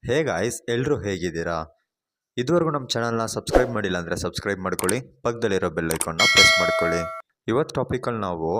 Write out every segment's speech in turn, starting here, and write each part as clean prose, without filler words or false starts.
Hey guys, ಎಲ್ಲರೂ ಹೇಗಿದ್ದೀರಾ? ಇದುವರೆಗೂ ನಮ್ಮ ಚಾನಲ್ನ ಸಬ್ಸ್ಕ್ರೈಬ್ ಮಾಡಿಲ್ಲ ಅಂದರೆ ಸಬ್ಸ್ಕ್ರೈಬ್ ಮಾಡ್ಕೊಳ್ಳಿ, ಪಕ್ಕದಲ್ಲಿರೋ ಬೆಲ್ ಐಕಾನ್ನ ಪ್ರೆಸ್ ಮಾಡ್ಕೊಳ್ಳಿ. ಇವತ್ತು ಟಾಪಿಕಲ್ಲಿ ನಾವು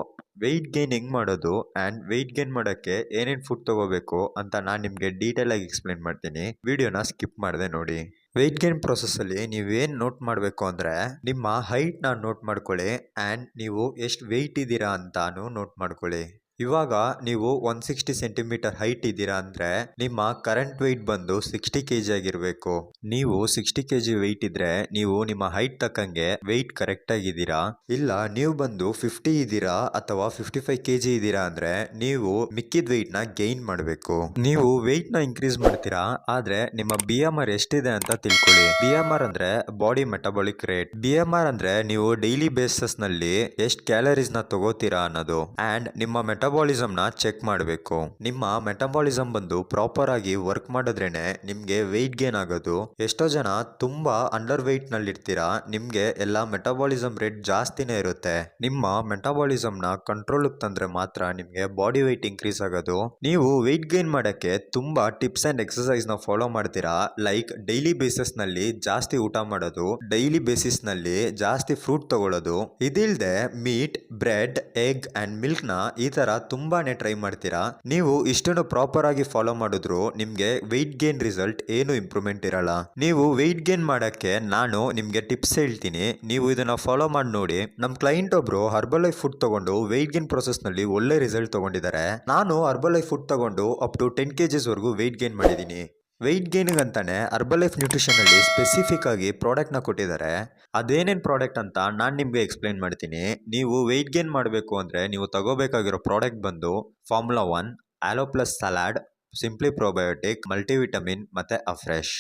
ವೆಯ್ಟ್ ಗೇನ್ ಹೆಂಗೆ ಮಾಡೋದು ಆ್ಯಂಡ್ ವೆಯ್ಟ್ ಗೇನ್ ಮಾಡೋಕ್ಕೆ ಏನೇನು ಫುಡ್ ತೊಗೋಬೇಕು ಅಂತ ನಾನು ನಿಮಗೆ ಡೀಟೇಲಾಗಿ ಎಕ್ಸ್ಪ್ಲೇನ್ ಮಾಡ್ತೀನಿ. ವಿಡಿಯೋನ ಸ್ಕಿಪ್ ಮಾಡದೆ ನೋಡಿ. ವೆಯ್ಟ್ ಗೇನ್ ಪ್ರೊಸೆಸ್ಸಲ್ಲಿ ನೀವೇನು ನೋಟ್ ಮಾಡಬೇಕು ಅಂದರೆ ನಿಮ್ಮ ಹೈಟ್ನ ನೋಟ್ ಮಾಡ್ಕೊಳ್ಳಿ ಆ್ಯಂಡ್ ನೀವು ಎಷ್ಟು ವೆಯ್ಟ್ ಇದ್ದೀರಾ ಅಂತಾನು ನೋಟ್ ಮಾಡ್ಕೊಳ್ಳಿ. ಇವಾಗ ನೀವು 160 ಸೆಂಟಿಮೀಟರ್ ಹೈಟ್ ಇದ್ದೀರಾ ಅಂದರೆ ನಿಮ್ಮ ಕರೆಂಟ್ ವೆಯ್ಟ್ ಬಂದು 60 kg ಆಗಿರಬೇಕು. ನೀವು 60 kg ವೆಯ್ಟ್ ಇದ್ರೆ ನೀವು ನಿಮ್ಮ ಹೈಟ್ ತಕ್ಕಂಗೆ ವೆಯ್ಟ್ ಕರೆಕ್ಟ್ ಆಗಿದ್ದೀರಾ. ಇಲ್ಲ ನೀವು ಬಂದು 50 ಇದ್ದೀರಾ ಅಥವಾ 55 kg ಇದ್ದೀರಾ ಅಂದ್ರೆ ನೀವು ಮಿಕ್ಕಿದ ವೆಯ್ಟ್ ನ ಗೈನ್ ಮಾಡಬೇಕು. ನೀವು ವೆಯ್ಟ್ ನ ಇನ್ಕ್ರೀಸ್ ಮಾಡ್ತೀರಾ, ಆದ್ರೆ ನಿಮ್ಮ BMR ಎಷ್ಟಿದೆ ಅಂತ ತಿಳ್ಕೊಳ್ಳಿ. BMR ಅಂದ್ರೆ ಬಾಡಿ ಮೆಟಬಾಲಿಕ್ ರೇಟ್. BMR ಅಂದ್ರೆ ನೀವು ಡೈಲಿ ಬೇಸಿಸ್ ನಲ್ಲಿ ಎಷ್ಟು ಕ್ಯಾಲರೀಸ್ ನ ತಗೋತೀರಾ ಅನ್ನೋದು. ಅಂಡ್ ನಿಮ್ಮ ಮೆಟಬಾಲಿಸಮ್ ನ ಚೆಕ್ ಮಾಡಬೇಕು. ನಿಮ್ಮ ಮೆಟಬಾಲಿಸಮ್ ಬಂದು ಪ್ರಾಪರ್ ಆಗಿ ವರ್ಕ್ ಮಾಡಿದ್ರೇನೆ ನಿಮ್ಗೆ ವೆಯ್ಟ್ ಗೇನ್ ಆಗೋದು. ಎಷ್ಟೋ ಜನ ತುಂಬಾ ಅಂಡರ್ ವೆಯ್ಟ್ ನಲ್ಲಿ ಇರ್ತೀರಾ, ನಿಮ್ಗೆ ಎಲ್ಲ ಮೆಟಬಾಲಿಸಮ್ ರೇಟ್ ಜಾಸ್ತಿನೇ ಇರುತ್ತೆ. ನಿಮ್ಮ ಮೆಟಬಾಲಿಸಮ್ ನ ಕಂಟ್ರೋಲ್ ತಂದ್ರೆ ಮಾತ್ರ ನಿಮ್ಗೆ ಬಾಡಿ ವೆಯ್ಟ್ ಇನ್ಕ್ರೀಸ್ ಆಗೋದು. ನೀವು ವೆಯ್ಟ್ ಗೇನ್ ಮಾಡಕ್ಕೆ ತುಂಬಾ ಟಿಪ್ಸ್ ಅಂಡ್ ಎಕ್ಸರ್ಸೈಸ್ ನ ಫಾಲೋ ಮಾಡ್ತೀರಾ. ಲೈಕ್ ಡೈಲಿ ಬೇಸಿಸ್ ನಲ್ಲಿ ಜಾಸ್ತಿ ಊಟ ಮಾಡೋದು, ಡೈಲಿ ಬೇಸಿಸ್ ನಲ್ಲಿ ಜಾಸ್ತಿ ಫ್ರೂಟ್ ತಗೊಳ್ಳೋದು, ಇದಿಲ್ದೆ meat, bread, egg and milk ನ ಈ ತರ ತುಂಬಾನೇ ಟ್ರೈ ಮಾಡ್ತೀರಾ. ನೀವು ಇಷ್ಟನ್ನು ಪ್ರಾಪರ್ ಆಗಿ ಫಾಲೋ ಮಾಡಿದ್ರು ನಿಮ್ಗೆ ವೆಯ್ಟ್ ಗೇನ್ ರಿಸಲ್ಟ್ ಏನು ಇಂಪ್ರೂವ್ಮೆಂಟ್ ಇರಲ್ಲ. ನೀವು ವೆಯ್ಟ್ ಗೇನ್ ಮಾಡಕ್ಕೆ ನಾನು ನಿಮ್ಗೆ ಟಿಪ್ಸ್ ಹೇಳ್ತೀನಿ, ನೀವು ಇದನ್ನ ಫಾಲೋ ಮಾಡಿ ನೋಡಿ. ನಮ್ ಕ್ಲೈಂಟ್ ಒಬ್ರು ಹರ್ಬಲ್ ಲೈಫ್ ಫುಡ್ ತಗೊಂಡು ವೆಯ್ಟ್ ಗೇನ್ ಪ್ರೊಸೆಸ್ ನಲ್ಲಿ ಒಳ್ಳೆ ರಿಸಲ್ಟ್ ತಗೊಂಡಿದ್ದಾರೆ. ನಾನು ಹರ್ಬಲ್ ಲೈಫ್ ಫುಡ್ ತಗೊಂಡು ಅಪ್ ಟು 10 kgs ವರೆಗೂ ವೆಯ್ಟ್ ಗೇನ್ ಮಾಡಿದ್ದೀನಿ. ವೆಯ್ಟ್ ಗೇನಿಂಗ್ ಅಂತಾನೆ ಹರ್ಬಲ್ ಲೈಫ್ ನ್ಯೂಟ್ರಿಷನ್ ಅಲ್ಲಿ ಸ್ಪೆಸಿಫಿಕ್ ಆಗಿ ಪ್ರಾಡಕ್ಟ್ ನ ಕೊಟ್ಟಿದ್ದಾರೆ. ಅದೇನೇನ್ ಪ್ರಾಡಕ್ಟ್ ಅಂತ ನಾನು ನಿಮ್ಗೆ ಎಕ್ಸ್ಪ್ಲೈನ್ ಮಾಡ್ತೀನಿ. ನೀವು ವೆಯ್ಟ್ ಗೇನ್ ಮಾಡಬೇಕು ಅಂದ್ರೆ ನೀವು ತಗೋಬೇಕಾಗಿರೋ ಪ್ರಾಡಕ್ಟ್ ಬಂದು formula 1, aloe plus salad, simply probiotic, multivitamin ಮತ್ತೆ ಅಫ್ರೆಶ್.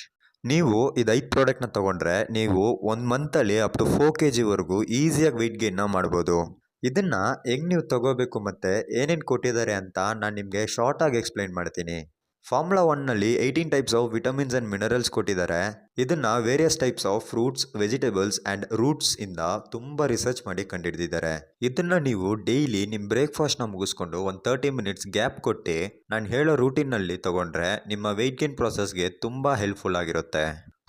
ನೀವು ಇದು 5 ಪ್ರಾಡಕ್ಟ್ ನ ತಗೊಂಡ್ರೆ ನೀವು 1 ಮಂತ್ ಅಲ್ಲಿ ಅಪ್ ಟು 4 kg ವರೆಗೂ ಈಸಿಯಾಗಿ ವೆಯ್ಟ್ ಗೇನ್ ನ ಮಾಡ್ಬೋದು. ಇದನ್ನ ಹೆಂಗ್ ನೀವು ತಗೋಬೇಕು ಮತ್ತೆ ಏನೇನು ಕೊಟ್ಟಿದ್ದಾರೆ ಅಂತ ನಾನು ನಿಮ್ಗೆ ಶಾರ್ಟ್ ಆಗಿ ಎಕ್ಸ್ಪ್ಲೈನ್ ಮಾಡ್ತೀನಿ. ಫಾರ್ಮುಲಾ 1 ನಲ್ಲಿ 18 types of vitamins and minerals ಕೊಟ್ಟಿದ್ದಾರೆ. ಇದನ್ನ various types of fruits, vegetables and roots ಇಂದ ತುಂಬಾ ರಿಸರ್ಚ್ ಮಾಡಿ ಕಂಡಿಡಿದಿದ್ದಾರೆ. ಇದನ್ನ ನೀವು ಡೈಲಿ ನಿಮ್ ಬ್ರೇಕ್ಫಾಸ್ಟ್ ನ ಮುಗಿಸ್ಕೊಂಡು ಒಂದು 30 ಮಿನಿಟ್ಸ್ ಗ್ಯಾಪ್ ಕೊಟ್ಟು ನಾನು ಹೇಳೋ ರೂಟೀನ್ ನಲ್ಲಿ ತಗೊಂಡ್ರೆ ನಿಮ್ಮ ವೆಯ್ಟ್ ಗೇನ್ ಪ್ರೊಸೆಸ್ಗೆ ತುಂಬಾ ಹೆಲ್ಪ್ಫುಲ್ ಆಗಿರುತ್ತೆ.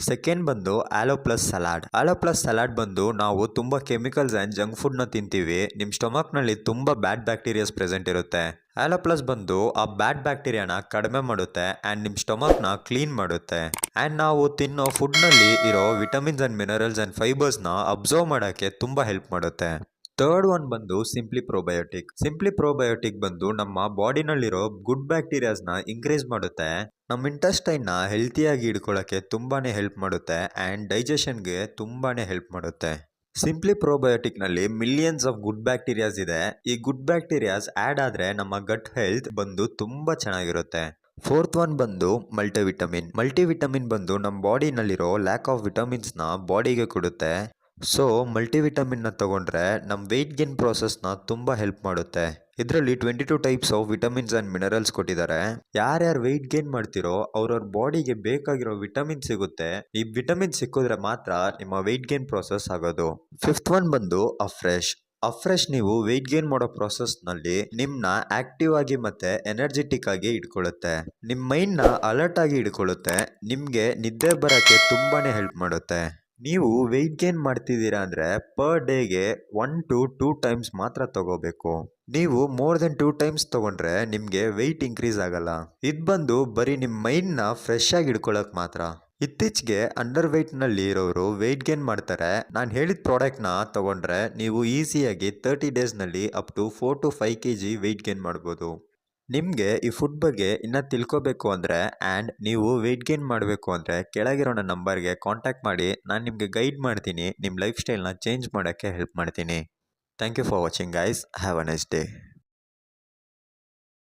ಸೆಕೆಂಡ್ ಬಂದು ಆಲೋ ಪ್ಲಸ್ ಸಲಾಡ್. ಆಲೋ ಪ್ಲಸ್ ಸಲಾಡ್ ಬಂದು ನಾವು ತುಂಬಾ ಕೆಮಿಕಲ್ಸ್ ಅಂಡ್ ಜಂಕ್ ಫುಡ್ ನ ತಿಂತೀವಿ. ನಿಮ್ ಸ್ಟೊಮಕ್ ನಲ್ಲಿ ತುಂಬಾ ಬ್ಯಾಡ್ ಬ್ಯಾಕ್ಟೀರಿಯಾಸ್ ಪ್ರೆಸೆಂಟ್ ಇರುತ್ತೆ. ಆಲೋ ಪ್ಲಸ್ ಬಂದು ಆ ಬ್ಯಾಡ್ ಬ್ಯಾಕ್ಟೀರಿಯಾನ ಕಡಿಮೆ ಮಾಡುತ್ತೆ ಅಂಡ್ ನಿಮ್ ಸ್ಟೊಮಕ್ ನ ಕ್ಲೀನ್ ಮಾಡುತ್ತೆ. ಅಂಡ್ ನಾವು ತಿನ್ನೋ ಫುಡ್ ನಲ್ಲಿ ಇರೋ vitamins and minerals and fibres ನ ಅಬ್ಸರ್ವ್ ಮಾಡಕ್ಕೆ ತುಂಬಾ ಹೆಲ್ಪ್ ಮಾಡುತ್ತೆ. ಥರ್ಡ್ ಒನ್ ಬಂದು ಸಿಂಪ್ಲಿ ಪ್ರೋಬಯೋಟಿಕ್. ಸಿಂಪ್ಲಿ ಪ್ರೋಬಯೋಟಿಕ್ ಬಂದು ನಮ್ಮ ಬಾಡಿನಲ್ಲಿರೋ ಗುಡ್ ಬ್ಯಾಕ್ಟೀರಿಯಾಸ್ ನ ಇನ್ಕ್ರೀಸ್ ಮಾಡುತ್ತೆ. ನಮ್ಮ ಇಂಟೆಸ್ಟೈನ್ ನ ಹೆಲ್ತಿಯಾಗಿ ಇಡ್ಕೊಳ್ಳೋಕೆ ತುಂಬಾನೇ ಹೆಲ್ಪ್ ಮಾಡುತ್ತೆ ಅಂಡ್ ಡೈಜೆಷನ್ಗೆ ತುಂಬಾನೇ ಹೆಲ್ಪ್ ಮಾಡುತ್ತೆ. ಸಿಂಪ್ಲಿ ಪ್ರೋಬಯೋಟಿಕ್ ನಲ್ಲಿ ಮಿಲಿಯನ್ಸ್ ಆಫ್ ಗುಡ್ ಬ್ಯಾಕ್ಟೀರಿಯಾಸ್ ಇದೆ. ಈ ಗುಡ್ ಬ್ಯಾಕ್ಟೀರಿಯಾಸ್ ಆಡ್ ಆದ್ರೆ ನಮ್ಮ ಗಟ್ ಹೆಲ್ತ್ ಬಂದು ತುಂಬಾ ಚೆನ್ನಾಗಿರುತ್ತೆ. ಫೋರ್ತ್ ಒನ್ ಬಂದು ಮಲ್ಟಿವಿಟಮಿನ್. ಮಲ್ಟಿವಿಟಮಿನ್ ಬಂದು ನಮ್ಮ ಬಾಡಿನಲ್ಲಿರೋ ಲ್ಯಾಕ್ ಆಫ್ ವಿಟಮಿನ್ಸ್ ನ ಬಾಡಿಗೆ ಕೊಡುತ್ತೆ. ಸೊ ಮಲ್ಟಿವಿಟಮಿನ್ ನ ತಗೊಂಡ್ರೆ ನಮ್ಮ ವೆಯ್ಟ್ ಗೇನ್ ಪ್ರೊಸೆಸ್ ನ ತುಂಬಾ ಹೆಲ್ಪ್ ಮಾಡುತ್ತೆ. ಇದರಲ್ಲಿ 22 types of vitamins and minerals ಕೊಟ್ಟಿದ್ದಾರೆ. ಯಾರ್ಯಾರು ವೆಯ್ಟ್ ಗೇನ್ ಮಾಡ್ತಿರೋ ಅವ್ರವ್ರ ಬಾಡಿಗೆ ಬೇಕಾಗಿರೋ ವಿಟಮಿನ್ ಸಿಗುತ್ತೆ. ಈ ವಿಟಮಿನ್ ಸಿಕ್ಕಿದ್ರೆ ಮಾತ್ರ ನಿಮ್ಮ ವೆಯ್ಟ್ ಗೇನ್ ಪ್ರೊಸೆಸ್ ಆಗೋದು. ಫಿಫ್ತ್ ಒನ್ ಬಂದು ಅಫ್ರೆಶ್. ಅಫ್ರೆಶ್ ನೀವು ವೆಯ್ಟ್ ಗೇನ್ ಮಾಡೋ ಪ್ರೊಸೆಸ್ ನಲ್ಲಿ ನಿಮ್ನ ಆಕ್ಟಿವ್ ಆಗಿ ಮತ್ತೆ ಎನರ್ಜೆಟಿಕ್ ಆಗಿ ಇಟ್ಕೊಳ್ಳುತ್ತೆ. ನಿಮ್ ಮೈಂಡ್ ನ ಅಲರ್ಟ್ ಆಗಿ ಇಟ್ಕೊಳ್ಳುತ್ತೆ. ನಿಮ್ಗೆ ನಿದ್ದೆ ಬರಕ್ಕೆ ತುಂಬಾನೇ ಹೆಲ್ಪ್ ಮಾಡುತ್ತೆ. ನೀವು ವೆಯ್ಟ್ ಗೇನ್ ಮಾಡ್ತಿದ್ದೀರಾ ಅಂದ್ರೆ ಪರ್ ಡೇಗೆ 1 to 2 ಟೈಮ್ಸ್ ಮಾತ್ರ ತಗೋಬೇಕು. ನೀವು ಮೋರ್ ದೆನ್ 2 ಟೈಮ್ಸ್ ತಗೊಂಡ್ರೆ ನಿಮ್ಗೆ ವೆಯ್ಟ್ ಇನ್ಕ್ರೀಸ್ ಆಗಲ್ಲ. ಇದ್ ಬಂದು ಬರೀ ನಿಮ್ ಮೈಂಡ್ ನ ಫ್ರೆಶ್ ಆಗಿ ಇಡ್ಕೊಳಕ್ ಮಾತ್ರ. ಇತ್ತೀಚೆಗೆ ಅಂಡರ್ ವೆಯ್ಟ್ ನಲ್ಲಿ ಇರೋರು ವೆಯ್ಟ್ ಗೇನ್ ಮಾಡ್ತಾರೆ. ನಾನು ಹೇಳಿದ ಪ್ರಾಡಕ್ಟ್ ನ ತಗೊಂಡ್ರೆ ನೀವು ಈಸಿಯಾಗಿ 30 ಡೇಸ್ ನಲ್ಲಿ up to 4 to 5 kg weight gain ಮಾಡ್ಬೋದು. ನಿಮಗೆ ಈ ಫುಡ್ ಬಗ್ಗೆ ಇನ್ನೂ ತಿಳ್ಕೋಬೇಕು ಅಂದರೆ ಆ್ಯಂಡ್ ನೀವು ವೆಯ್ಟ್ ಗೇನ್ ಮಾಡಬೇಕು ಅಂದರೆ ಕೆಳಗಿರೋ ನನ್ನ ನಂಬರ್ಗೆ ಕಾಂಟ್ಯಾಕ್ಟ್ ಮಾಡಿ. ನಾನು ನಿಮಗೆ ಗೈಡ್ ಮಾಡ್ತೀನಿ, ನಿಮ್ಮ ಲೈಫ್ ಸ್ಟೈಲ್ನ ಚೇಂಜ್ ಮಾಡೋಕ್ಕೆ ಹೆಲ್ಪ್ ಮಾಡ್ತೀನಿ. Thank you for watching guys. Have a nice day.